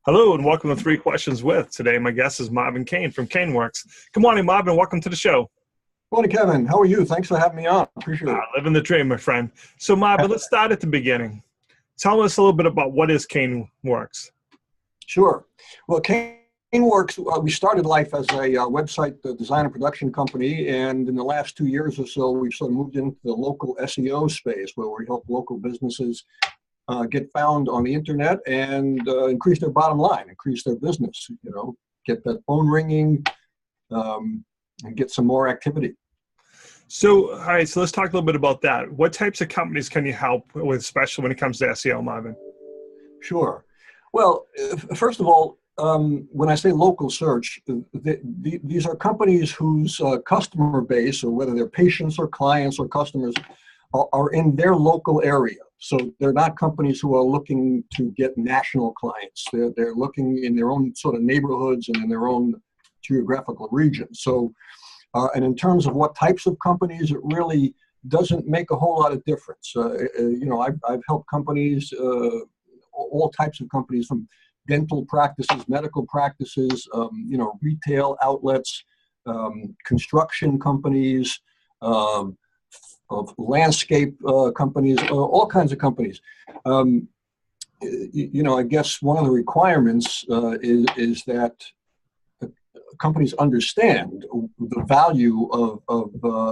Hello and welcome to Three Questions With. Today my guest is Marvin Kane from Kaneworks. Good morning, Marvin. Welcome to the show. Morning, Kevin. How are you? Thanks for having me on. Appreciate it. Living the dream, my friend. So Marvin, let's start at the beginning. Tell us a little bit about what is Kaneworks. Sure. Well, Kaneworks, we started life as a website design and production company, and in the last 2 years or so, we've sort of moved into the local SEO space where we help local businesses get found on the internet and increase their bottom line, increase their business, get that phone ringing and get some more activity. So, all right, so let's talk a little bit about that. What types of companies can you help with, especially when it comes to SEO, Marvin? Sure. Well, first of all, when I say local search, these are companies whose customer base, or whether they're patients or clients or customers, are in their local area. So they're not companies who are looking to get national clients. They're looking in their own sort of neighborhoods and in their own geographical regions. So, and in terms of what types of companies, it really doesn't make a whole lot of difference. I've helped companies, all types of companies, from dental practices, medical practices, retail outlets, construction companies, of landscape companies, all kinds of companies. I guess one of the requirements is that companies understand the value of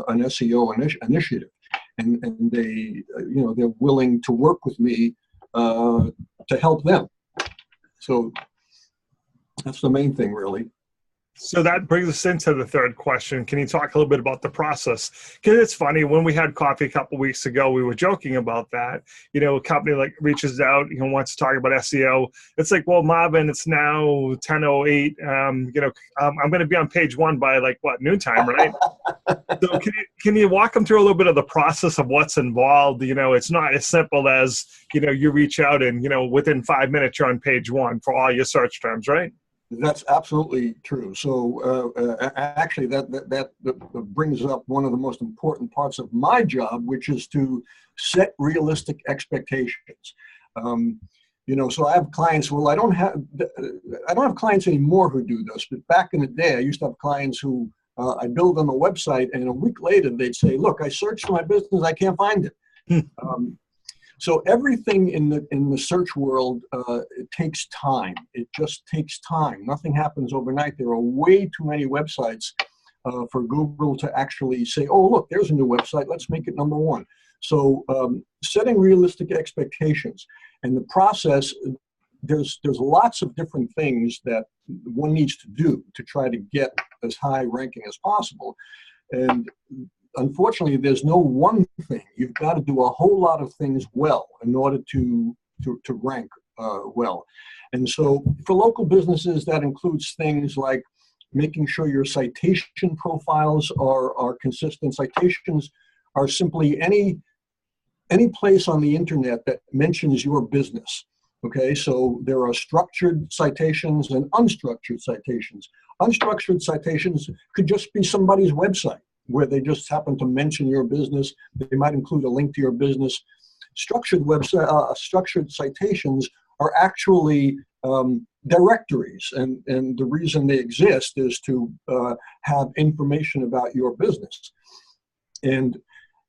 an SEO initiative, and they're willing to work with me to help them. So that's the main thing, really. So that brings us into the third question. Can you talk a little bit about the process? Because it's funny, when we had coffee a couple of weeks ago, we were joking about that. A company like reaches out, wants to talk about SEO. It's like, well, Marvin, it's now 10:08. I'm going to be on page one by noontime, right? So can you walk them through a little bit of the process of what's involved? It's not as simple as, you reach out and, within 5 minutes you're on page one for all your search terms, right? That's absolutely true. So actually, that brings up one of the most important parts of my job, which is to set realistic expectations. So I have clients. Well, I don't have clients anymore who do this, but back in the day, I used to have clients who I build them a website, and a week later they'd say, "Look, I searched for my business, I can't find it." So everything in the search world, it takes time. It just takes time. Nothing happens overnight. There are way too many websites for Google to actually say, "Oh, look, there's a new website. Let's make it number one." So setting realistic expectations, and the process, there's lots of different things that one needs to do to try to get as high ranking as possible. And unfortunately, there's no one thing. You've got to do a whole lot of things well in order to rank well. And so for local businesses, that includes things like making sure your citation profiles are consistent. Citations are simply any place on the internet that mentions your business. Okay, so there are structured citations and unstructured citations. Unstructured citations could just be somebody's website, where they just happen to mention your business. They might include a link to your business. Structured citations are actually directories, and the reason they exist is to have information about your business. And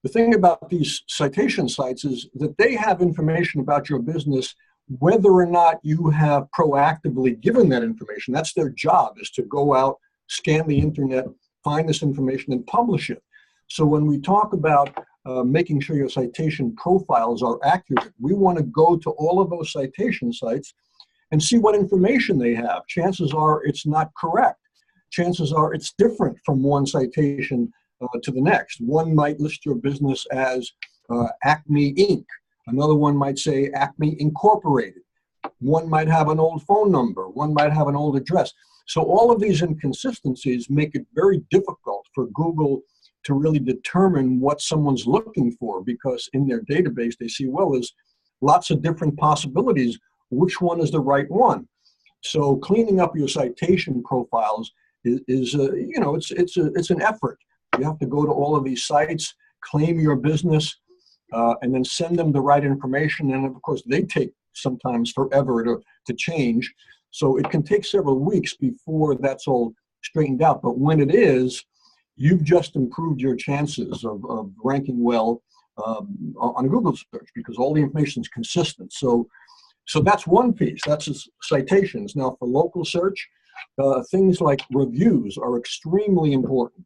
the thing about these citation sites is that they have information about your business whether or not you have proactively given that information. That's their job, is to go out, scan the internet, find this information, and publish it. So when we talk about making sure your citation profiles are accurate, we want to go to all of those citation sites and see what information they have. Chances are it's not correct. Chances are it's different from one citation to the next. One might list your business as Acme Inc. Another one might say Acme Incorporated. One might have an old phone number. One might have an old address. So all of these inconsistencies make it very difficult for Google to really determine what someone's looking for, because in their database they see, well, there's lots of different possibilities. Which one is the right one? So cleaning up your citation profiles is it's an effort. You have to go to all of these sites, claim your business, and then send them the right information. And of course, they take sometimes forever to change. So it can take several weeks before that's all straightened out. But when it is, you've just improved your chances of ranking well on a Google search, because all the information is consistent. So that's one piece. That's citations. Now for local search, things like reviews are extremely important.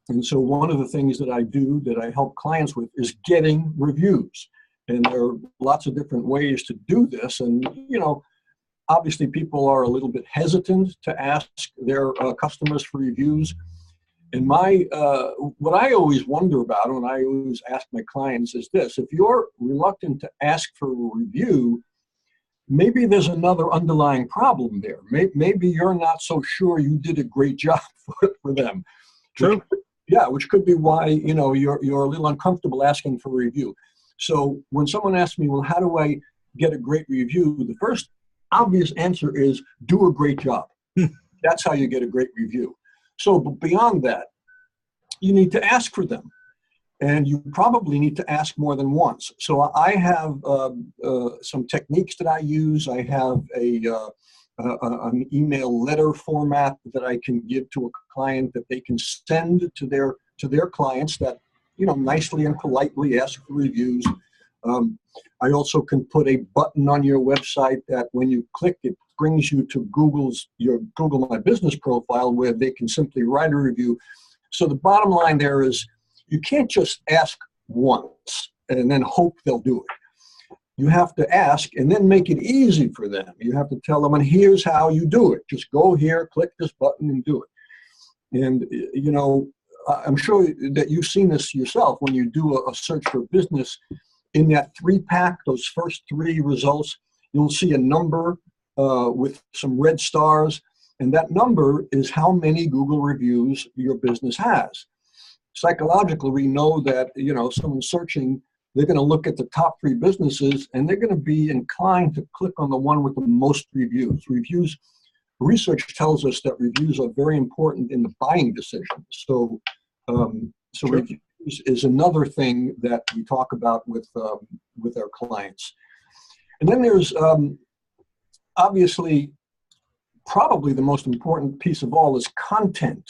And so one of the things that I do, that I help clients with, is getting reviews. And there are lots of different ways to do this. And, obviously people are a little bit hesitant to ask their customers for reviews. And what I always wonder about, and I always ask my clients, is this: if you're reluctant to ask for a review, maybe there's another underlying problem there. Maybe you're not so sure you did a great job for them. True. Which could be why, you're a little uncomfortable asking for a review. So when someone asks me, well, how do I get a great review? The first obvious answer is do a great job. That's how you get a great review. So but beyond that, you need to ask for them. And you probably need to ask more than once. So I have some techniques that I use. I have an email letter format that I can give to a client that they can send to their clients that, nicely and politely ask for reviews. I also can put a button on your website that when you click, it brings you to your Google My Business profile, where they can simply write a review. So the bottom line there is, you can't just ask once and then hope they'll do it. You have to ask and then make it easy for them. You have to tell them, and here's how you do it. Just go here, click this button, and do it. And, I'm sure that you've seen this yourself when you do a search for business. In that 3-pack, those first 3 results, you'll see a number with some red stars. And that number is how many Google reviews your business has. Psychologically, we know that, someone searching, they're going to look at the top 3 businesses, and they're going to be inclined to click on the one with the most reviews. Research tells us that reviews are very important in the buying decision. So Sure. Reviews is another thing that we talk about with our clients. And then there's obviously, probably the most important piece of all is content.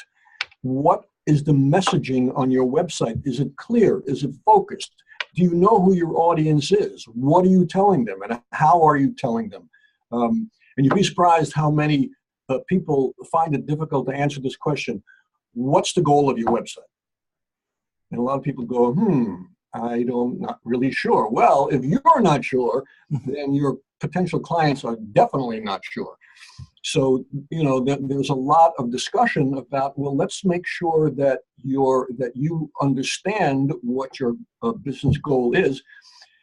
What is the messaging on your website? Is it clear? Is it focused? Do you know who your audience is? What are you telling them, and how are you telling them? And you'd be surprised how many people find it difficult to answer this question. What's the goal of your website? And a lot of people go, I'm not really sure. Well, if you're not sure, then your potential clients are definitely not sure. So, there's a lot of discussion about, well, let's make sure that you understand what your business goal is,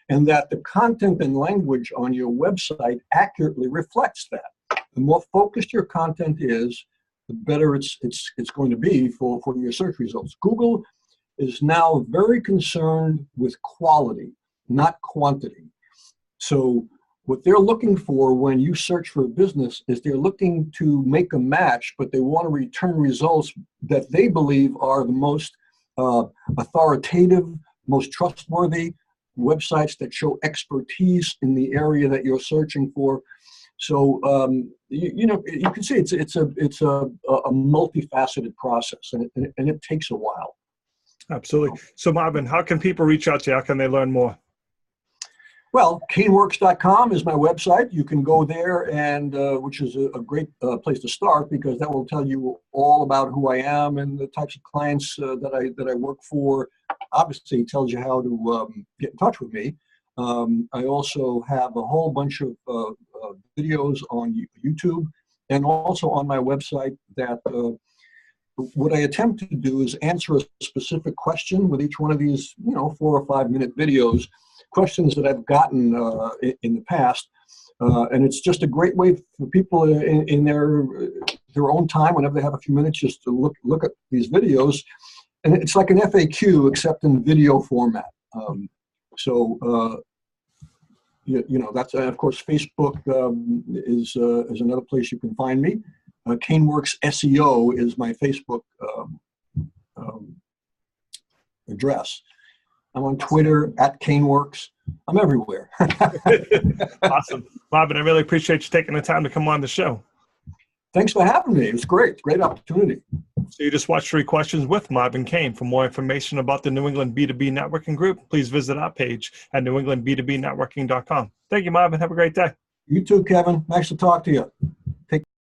and that the content and language on your website accurately reflects that. The more focused your content is, the better it's going to be for your search results. Google is now very concerned with quality, not quantity. So what they're looking for when you search for a business is they're looking to make a match, but they want to return results that they believe are the most authoritative, most trustworthy websites that show expertise in the area that you're searching for. So you can see it's a multifaceted process, and it takes a while. Absolutely. So Marvin, how can people reach out to you? How can they learn more? Well, Kaneworks.com is my website. You can go there, and which is a great place to start, because that will tell you all about who I am and the types of clients that I work for. Obviously, it tells you how to get in touch with me. I also have a whole bunch of videos on YouTube, and also on my website that what I attempt to do is answer a specific question with each one of these, 4 or 5 minute videos, questions that I've gotten in the past. And it's just a great way for people in their own time, whenever they have a few minutes, just to look at these videos. And it's like an FAQ, except in video format. That's, of course, Facebook is another place you can find me. Kaneworks SEO is my Facebook address. I'm on Twitter at Kaneworks. I'm everywhere. Awesome. Marvin, I really appreciate you taking the time to come on the show. Thanks for having me. It was great. Great opportunity. So you just watched 3 Questions with Marvin Kane. For more information about the New England B2B Networking Group, please visit our page at newenglandb2bnetworking.com. Thank you, Marvin. Have a great day. You too, Kevin. Nice to talk to you.